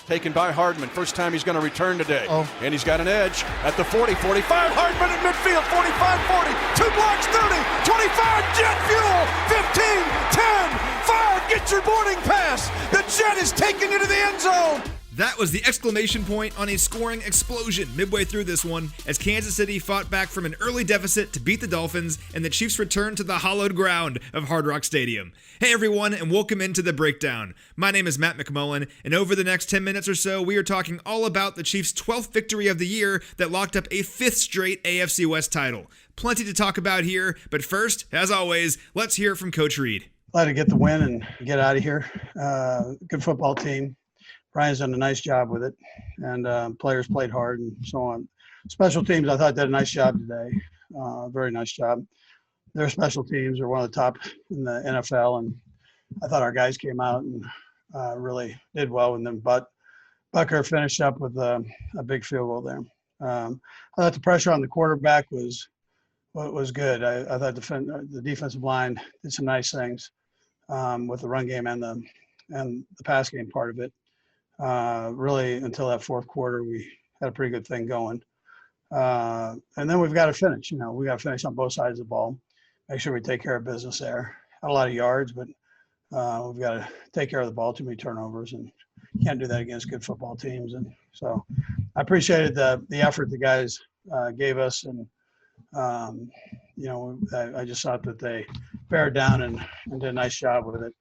taken by Hardman. First time he's going to return today. And he's got an edge at the 40, 45. Hardman in midfield, 45, 40. 2 blocks, 30, 25. Jet fuel, 15, 10, 5. Get your boarding pass. The Jet is taking you to the end zone. That was the exclamation point on a scoring explosion midway through this one as Kansas City fought back from an early deficit to beat the Dolphins and the Chiefs returned to the hallowed ground of Hard Rock Stadium. Hey everyone, and welcome into The Breakdown. My name is Matt McMullen, and over the next 10 minutes or so, we are talking all about the Chiefs' 12th victory of the year that locked up a 5th straight AFC West title. Plenty to talk about here, but first, as always, let's hear from Coach Reid. Glad to get the win and get out of here. Good football team. Brian's done a nice job with it, and players played hard and so on. Special teams, I thought, did a nice job today. Very nice job. Their special teams are one of the top in the NFL, and I thought our guys came out and really did well with them. But Bucker finished up with a big field goal there. I thought the pressure on the quarterback was good. I thought the defensive line did some nice things with the run game and the pass game part of it. Really until that fourth quarter, we had a pretty good thing going. And then we've got to finish, we got to finish on both sides of the ball, make sure we take care of business there. Had a lot of yards, but we've got to take care of the ball, too many turnovers, and can't do that against good football teams. And so I appreciated the effort the guys gave us. And, I just thought that they bared down and did a nice job with it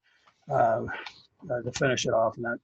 to finish it off in that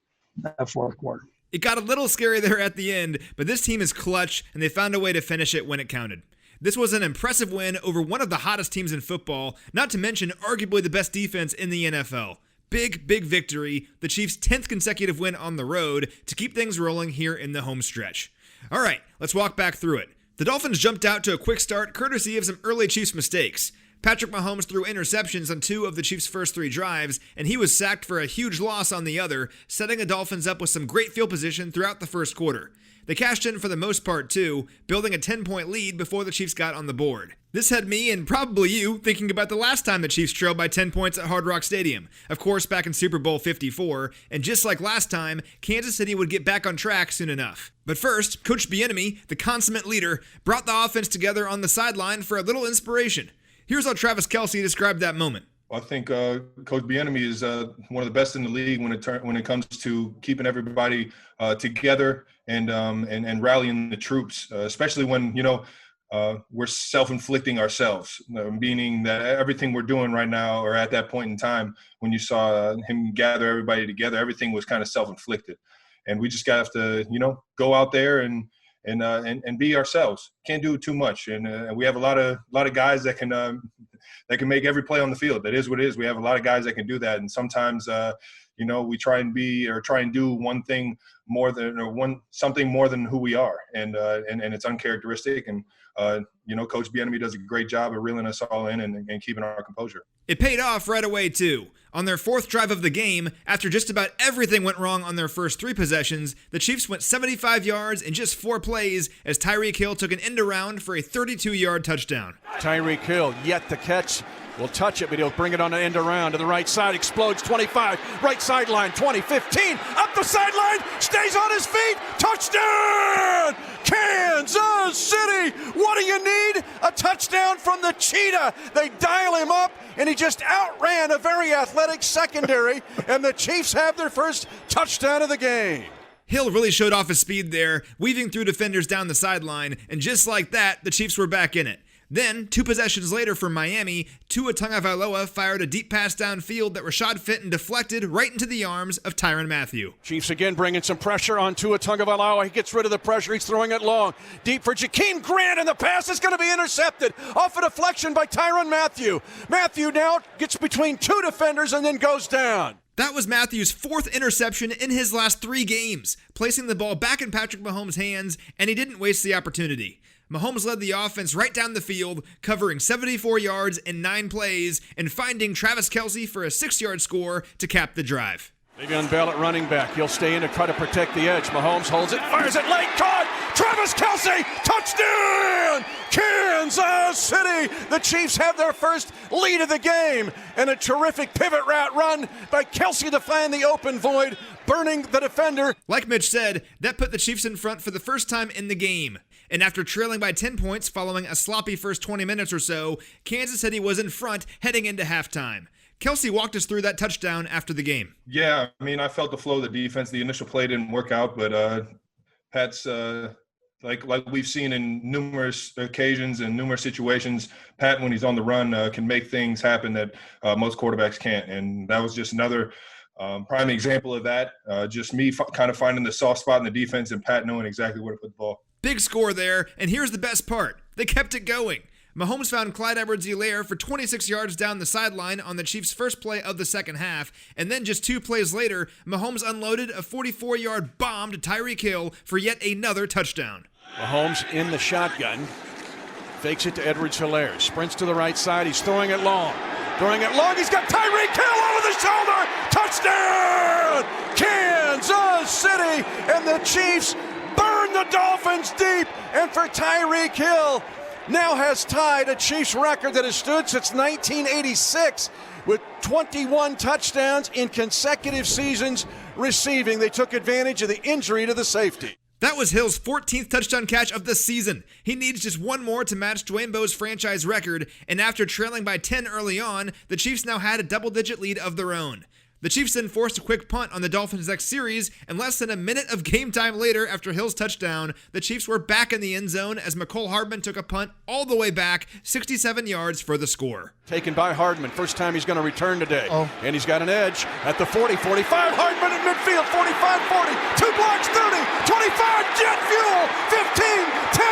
fourth quarter. It got a little scary there at the end, but this team is clutch, and they found a way to finish it when it counted. This was an impressive win over one of the hottest teams in football, not to mention arguably the best defense in the NFL. Big victory, the Chiefs' 10th consecutive win on the road to keep things rolling here in the home stretch. All right, let's walk back through it. The Dolphins jumped out to a quick start courtesy of some early Chiefs mistakes. Patrick Mahomes threw interceptions on 2 of the Chiefs' first 3 drives, and he was sacked for a huge loss on the other, setting the Dolphins up with some great field position throughout the first quarter. They cashed in for the most part too, building a 10-point lead before the Chiefs got on the board. This had me, and probably you, thinking about the last time the Chiefs trailed by 10 points at Hard Rock Stadium. Of course, back in Super Bowl 54, and just like last time, Kansas City would get back on track soon enough. But first, Coach Bieniemy, the consummate leader, brought the offense together on the sideline for a little inspiration. Here's how Travis Kelce described that moment. I think Coach Bieniemy is one of the best in the league when it comes to keeping everybody together and rallying the troops, especially when we're self-inflicting ourselves, meaning that everything we're doing right now, or at that point in time when you saw him gather everybody together, everything was kind of self-inflicted, and we just have to go out there and be ourselves. Can't do too much, and we have a lot of guys that can make every play on the field. That is what it is. We have a lot of guys that can do that, and sometimes we try and do one thing more than something more than who we are, and it's uncharacteristic. And Coach Bieniemy does a great job of reeling us all in and keeping our composure. It paid off right away too. On their 4th drive of the game, after just about everything went wrong on their first 3 possessions, the Chiefs went 75 yards in just 4 plays as Tyreek Hill took an end around for a 32-yard touchdown. Tyreek Hill yet to catch. Will touch it, but he'll bring it on the end around to the right side. Explodes 25, right sideline 20, 15, up the sideline, stays on his feet. Touchdown! Kansas City! What do you need? A touchdown from the Cheetah. They dial him up, and he just outran a very athletic secondary, and the Chiefs have their first touchdown of the game. Hill really showed off his speed there, weaving through defenders down the sideline, and just like that, the Chiefs were back in it. Then, 2 possessions later for Miami, Tua Tagovailoa fired a deep pass downfield that Rashad Fenton deflected right into the arms of Tyrann Mathieu. Chiefs again bringing some pressure on Tua Tagovailoa. He gets rid of the pressure. He's throwing it long. Deep for Jakeem Grant, and the pass is going to be intercepted off a deflection by Tyrann Mathieu. Mathieu now gets between 2 defenders and then goes down. That was Mathieu's 4th interception in his last 3 games, placing the ball back in Patrick Mahomes' hands, and he didn't waste the opportunity. Mahomes led the offense right down the field, covering 74 yards in 9 plays and finding Travis Kelce for a 6-yard score to cap the drive. Le'Veon Bell at running back. He'll stay in to try to protect the edge. Mahomes holds it, fires it late, caught! Travis Kelce, touchdown! Kansas City! The Chiefs have their first lead of the game, and a terrific pivot route run by Kelce to find the open void, burning the defender. Like Mitch said, that put the Chiefs in front for the first time in the game. And after trailing by 10 points following a sloppy first 20 minutes or so, Kansas City was in front heading into halftime. Kelce walked us through that touchdown after the game. Yeah, I mean, I felt the flow of the defense. The initial play didn't work out, but Pat's like we've seen in numerous occasions and numerous situations, Pat, when he's on the run, can make things happen that most quarterbacks can't. And that was just another prime example of that. Just me kind of finding the soft spot in the defense and Pat knowing exactly where to put the ball. Big score there, and here's the best part. They kept it going. Mahomes found Clyde Edwards-Helaire for 26 yards down the sideline on the Chiefs' first play of the second half, and then just 2 plays later, Mahomes unloaded a 44-yard bomb to Tyreek Hill for yet another touchdown. Mahomes in the shotgun, fakes it to Edwards-Helaire, sprints to the right side, he's throwing it long. He's got Tyreek Hill over the shoulder, touchdown! Kansas City, and the Chiefs burn the Dolphins deep, and for Tyreek Hill, now has tied a Chiefs record that has stood since 1986 with 21 touchdowns in consecutive seasons receiving. They took advantage of the injury to the safety. That was Hill's 14th touchdown catch of the season. He needs just one more to match Dwayne Bowe's franchise record, and after trailing by 10 early on, the Chiefs now had a double-digit lead of their own. The Chiefs then forced a quick punt on the Dolphins' next series, and less than a minute of game time later after Hill's touchdown, the Chiefs were back in the end zone as McCole Hardman took a punt all the way back, 67 yards for the score. Taken by Hardman, first time he's going to return today. And he's got an edge at the 40-45. Hardman in midfield, 45-40, 2 blocks, 30, 25, jet fuel, 15, 10,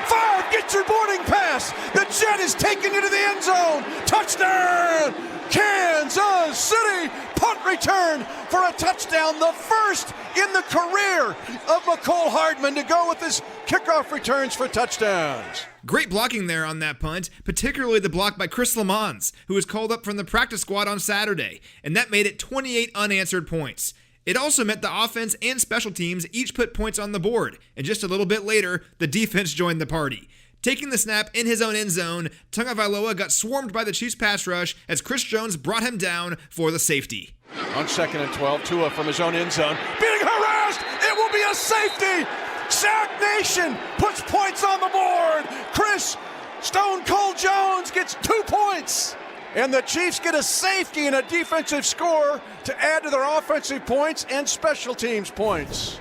5, get your boarding pass. The jet is taking you to the end zone. Touchdown! Kansas City, punt return for a touchdown, the first in the career of McCole Hardman to go with his kickoff returns for touchdowns. Great blocking there on that punt, particularly the block by Chris Lamons, who was called up from the practice squad on Saturday, and that made it 28 unanswered points. It also meant the offense and special teams each put points on the board, and just a little bit later, the defense joined the party. Taking the snap in his own end zone, Tagovailoa got swarmed by the Chiefs pass rush as Chris Jones brought him down for the safety. On 2nd and 12, Tua from his own end zone, being harassed, it will be a safety! Sack Nation puts points on the board! Chris Stone Cold Jones gets 2 points! And the Chiefs get a safety and a defensive score to add to their offensive points and special teams points.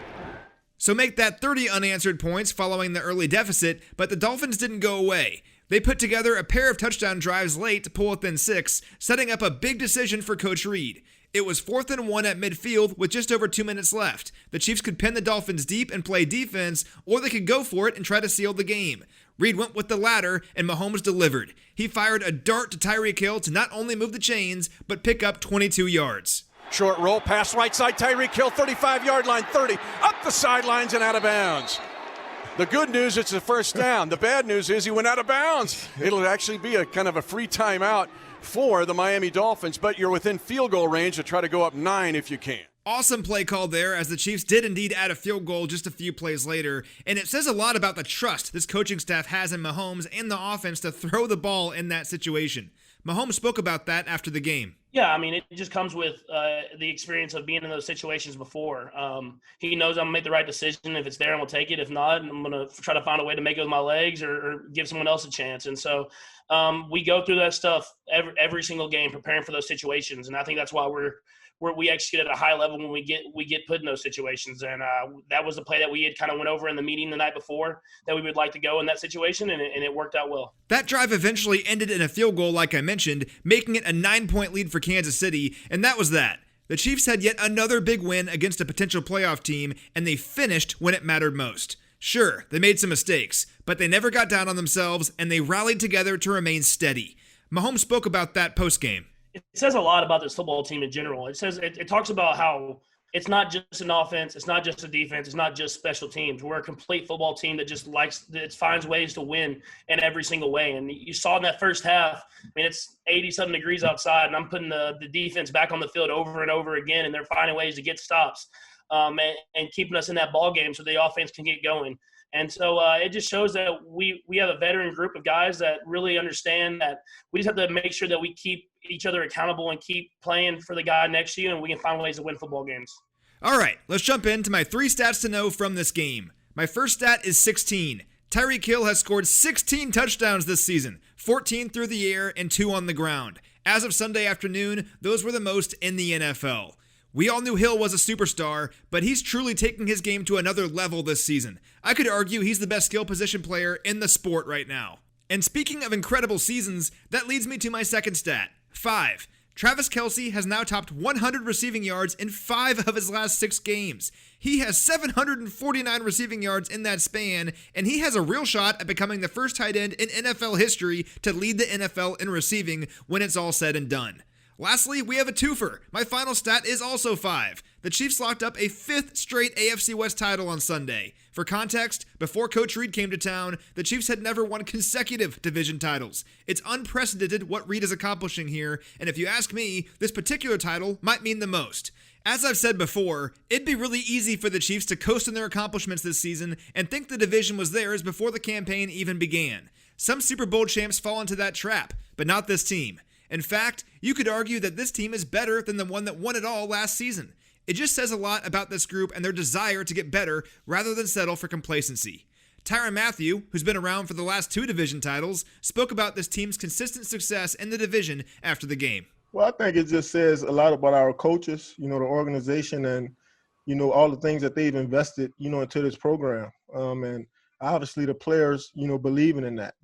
So make that 30 unanswered points following the early deficit, but the Dolphins didn't go away. They put together a pair of touchdown drives late to pull within 6, setting up a big decision for Coach Reid. It was 4th and 1 at midfield with just over 2 minutes left. The Chiefs could pin the Dolphins deep and play defense, or they could go for it and try to seal the game. Reid went with the latter, and Mahomes delivered. He fired a dart to Tyreek Hill to not only move the chains, but pick up 22 yards. Short roll, pass right side, Tyreek Hill, 35-yard line, 30, up the sidelines and out of bounds. The good news, it's a first down. The bad news is he went out of bounds. It'll actually be a kind of a free timeout for the Miami Dolphins, but you're within field goal range to try to go up 9 if you can. Awesome play call there, as the Chiefs did indeed add a field goal just a few plays later, and it says a lot about the trust this coaching staff has in Mahomes and the offense to throw the ball in that situation. Mahomes spoke about that after the game. Yeah, I mean, it just comes with the experience of being in those situations before. He knows I'm going to make the right decision. If it's there, I'm going to take it. If not, I'm going to try to find a way to make it with my legs or give someone else a chance. And so we go through that stuff every single game, preparing for those situations. And I think that's why we execute at a high level when we get put in those situations. And that was the play that we had kind of went over in the meeting the night before, that we would like to go in that situation, and it worked out well. That drive eventually ended in a field goal, like I mentioned, making it a 9-point lead for Kansas City, and that was that. The Chiefs had yet another big win against a potential playoff team, and they finished when it mattered most. Sure, they made some mistakes, but they never got down on themselves, and they rallied together to remain steady. Mahomes spoke about that postgame. It says a lot about this football team in general. It talks about how It's not just an offense. It's not just a defense. It's not just special teams. We're a complete football team that just finds ways to win in every single way. And you saw in that first half, I mean, it's 80-something degrees outside, and I'm putting the defense back on the field over and over again, and they're finding ways to get stops and keeping us in that ball game so the offense can get going. And so it just shows that we have a veteran group of guys that really understand that we just have to make sure that we keep each other accountable and keep playing for the guy next to you, and we can find ways to win football games. All right, let's jump into my 3 stats to know from this game. My first stat is 16. Tyreek Hill has scored 16 touchdowns this season, 14 through the air and 2 on the ground. As of Sunday afternoon, those were the most in the NFL. We all knew Hill was a superstar, but he's truly taking his game to another level this season. I could argue he's the best skill position player in the sport right now. And speaking of incredible seasons, that leads me to my second stat, 5. Travis Kelce has now topped 100 receiving yards in 5 of his last 6 games. He has 749 receiving yards in that span, and he has a real shot at becoming the first tight end in NFL history to lead the NFL in receiving when it's all said and done. Lastly, we have a twofer. My final stat is also 5. The Chiefs locked up a 5th straight AFC West title on Sunday. For context, before Coach Reid came to town, the Chiefs had never won consecutive division titles. It's unprecedented what Reid is accomplishing here, and if you ask me, this particular title might mean the most. As I've said before, it'd be really easy for the Chiefs to coast in their accomplishments this season and think the division was theirs before the campaign even began. Some Super Bowl champs fall into that trap, but not this team. In fact, you could argue that this team is better than the one that won it all last season. It just says a lot about this group and their desire to get better rather than settle for complacency. Tyrann Mathieu, who's been around for the last 2 division titles, spoke about this team's consistent success in the division after the game. Well, I think it just says a lot about our coaches, the organization and, all the things that they've invested, into this program. And obviously the players, believing in that,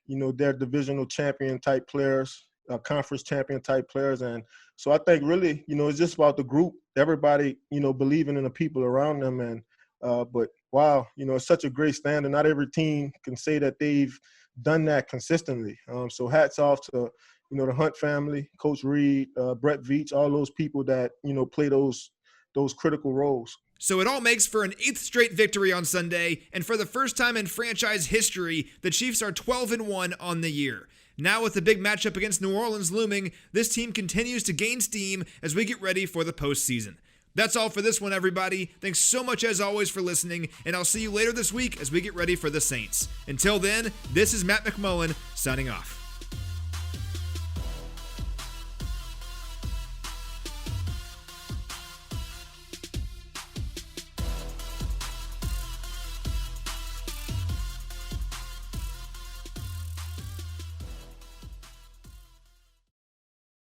they're divisional champion type players, conference champion type players. And so I think really, it's just about the group, everybody, believing in the people around them. And, but wow, it's such a great standard. Not every team can say that they've done that consistently. So hats off to, the Hunt family, Coach Reid, Brett Veach, all those people that, play those critical roles. So it all makes for an 8th straight victory on Sunday, and for the first time in franchise history, the Chiefs are 12-1 on the year. Now with the big matchup against New Orleans looming, this team continues to gain steam as we get ready for the postseason. That's all for this one, everybody. Thanks so much as always for listening, and I'll see you later this week as we get ready for the Saints. Until then, this is Matt McMullen signing off.